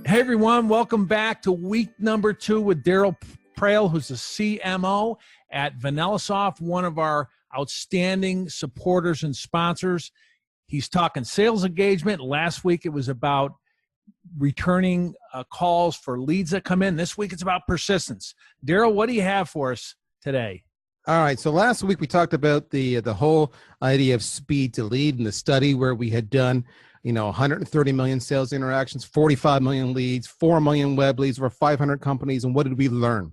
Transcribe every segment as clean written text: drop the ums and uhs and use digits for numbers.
Hey everyone, welcome back to week number 2 with Darryl Praill, who's the CMO at VanillaSoft, one of our outstanding supporters and sponsors. He's talking sales engagement. Last week it was about returning calls for leads that come in. This week it's about persistence. Darryl, what do you have for us today? All right. So last week we talked about the whole idea of speed to lead in the study where we had done 130 million sales interactions, 45 million leads, 4 million web leads, over 500 companies. And what did we learn?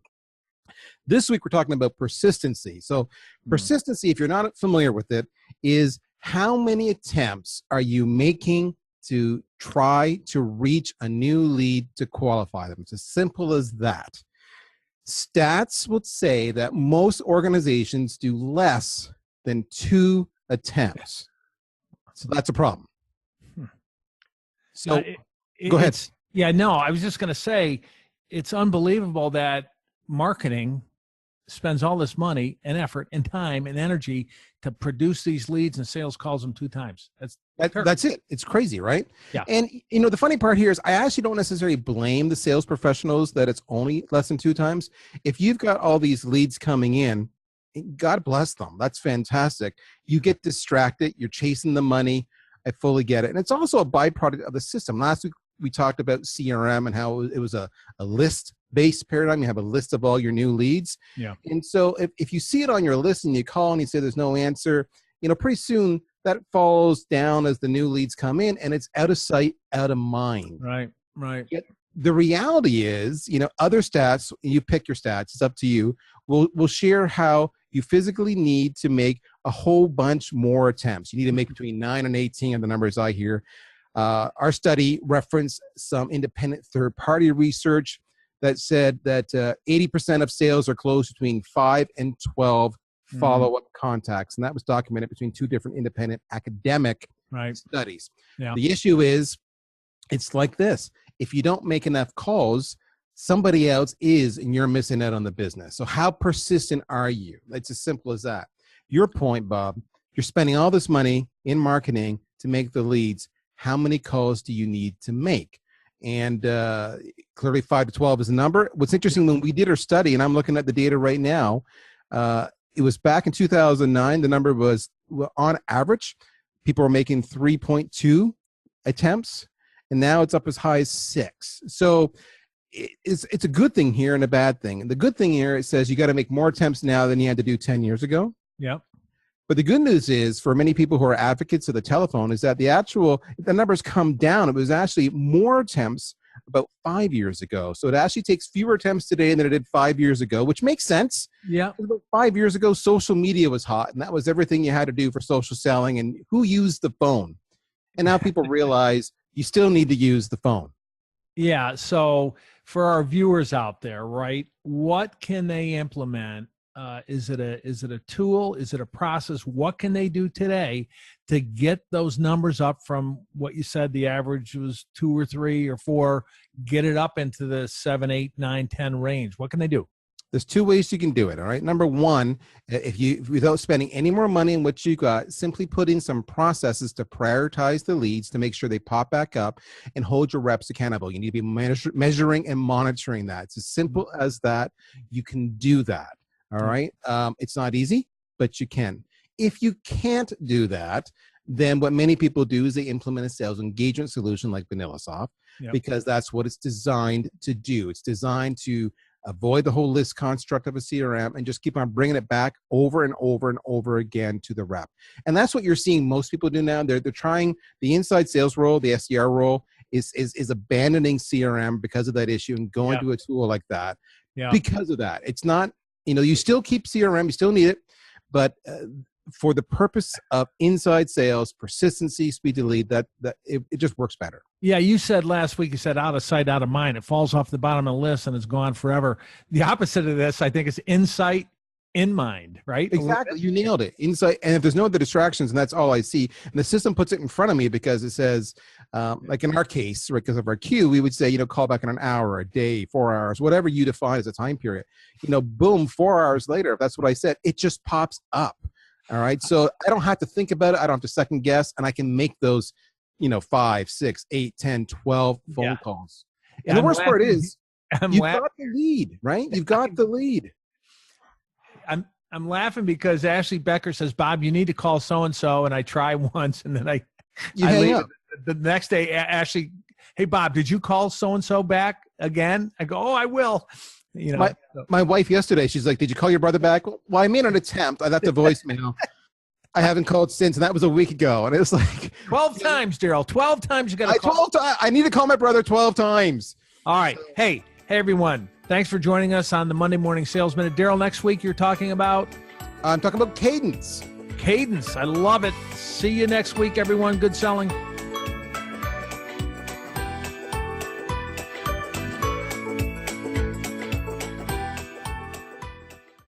This week, we're talking about persistency. So persistency, if you're not familiar with it, is how many attempts are you making to try to reach a new lead to qualify them? It's as simple as that. Stats would say that most organizations do less than 2 attempts. So that's a problem. So go ahead. Yeah, no, I was just going to say, it's unbelievable that marketing spends all this money and effort and time and energy to produce these leads, and sales calls them 2 times. That's it. It's crazy, right? Yeah. And the funny part here is I actually don't necessarily blame the sales professionals that it's only less than 2 times. If you've got all these leads coming in, God bless them. That's fantastic. You get distracted. You're chasing the money. I fully get it. And it's also a byproduct of the system. Last week, we talked about CRM and how it was a list-based paradigm. You have a list of all your new leads. Yeah. And so if you see it on your list and you call and you say there's no answer, pretty soon that falls down as the new leads come in and it's out of sight, out of mind. Right. Yet the reality is, other stats, you pick your stats, it's up to you, we'll share how you physically need to make a whole bunch more attempts. You need to make between 9 and 18 of the numbers I hear. Our study referenced some independent third-party research that said that 80% of sales are closed between 5 and 12 follow-up contacts. And that was documented between 2 different independent academic studies. Yeah. The issue is, it's like this. If you don't make enough calls, somebody else is, and you're missing out on the business. So how persistent are you? It's as simple as that. Your point, Bob, you're spending all this money in marketing to make the leads. How many calls do you need to make? And clearly 5 to 12 is the number. What's interesting, when we did our study, and I'm looking at the data right now, it was back in 2009. The number was, on average, people were making 3.2 attempts, and now it's up as high as 6. So it's a good thing here and a bad thing. And the good thing here, it says you got to make more attempts now than you had to do 10 years ago. Yep. But the good news is, for many people who are advocates of the telephone, is that the numbers come down. It was actually more attempts about 5 years ago. So it actually takes fewer attempts today than it did 5 years ago, which makes sense. Yeah. About 5 years ago, social media was hot, and that was everything you had to do for social selling, and who used the phone? And now people realize you still need to use the phone. Yeah. So for our viewers out there, right, what can they implement? Is it a tool? Is it a process? What can they do today to get those numbers up from what you said the average was 2 or 3 or 4, get it up into the 7, 8, 9, 10 range? What can they do? There's 2 ways you can do it. All right. Number one, without spending any more money in what you got, simply put in some processes to prioritize the leads to make sure they pop back up and hold your reps accountable. You need to be measuring and monitoring that. It's as simple as that. You can do that. All right. It's not easy, but you can. If you can't do that, then what many people do is they implement a sales engagement solution like VanillaSoft, because that's what it's designed to do. It's designed to avoid the whole list construct of a CRM and just keep on bringing it back over and over and over again to the rep. And that's what you're seeing most people do now. They're trying the inside sales role, the SDR role is abandoning CRM because of that issue and going to a tool like that because of that. It's not, you still keep CRM, you still need it, but for the purpose of inside sales, persistency, speed to lead, that it just works better. Yeah, you said last week, you said out of sight, out of mind. It falls off the bottom of the list and it's gone forever. The opposite of this, I think, is insight, in mind, right? Exactly. You nailed it. Insight. And if there's no other distractions, and that's all I see, and the system puts it in front of me because it says, Like in our case, right, because of our queue, we would say, you know, call back in an hour, a day, 4 hours, whatever you define as a time period. You know, boom, 4 hours later, if that's what I said, it just pops up. All right. So I don't have to think about it. I don't have to second guess. And I can make those, you know, 5, 6, 8, 10, 12 phone calls. And the worst part is you've got the lead, right? You've got the lead. I'm laughing because Ashley Becker says, Bob, you need to call so-and-so. And I try once and then I hang up. The next day, Ashley, hey, Bob, did you call so-and-so back again? I go, oh, I will. You know, my wife yesterday, she's like, did you call your brother back? Well, I made an attempt. I left a voicemail. I haven't called since, and that was a week ago. And it was like 12 times, Darryl. 12 times you got to call. I need to call my brother 12 times. All right. Hey, everyone. Thanks for joining us on the Monday Morning Sales Minute. Darryl, next week you're talking about? I'm talking about cadence. Cadence. I love it. See you next week, everyone. Good selling.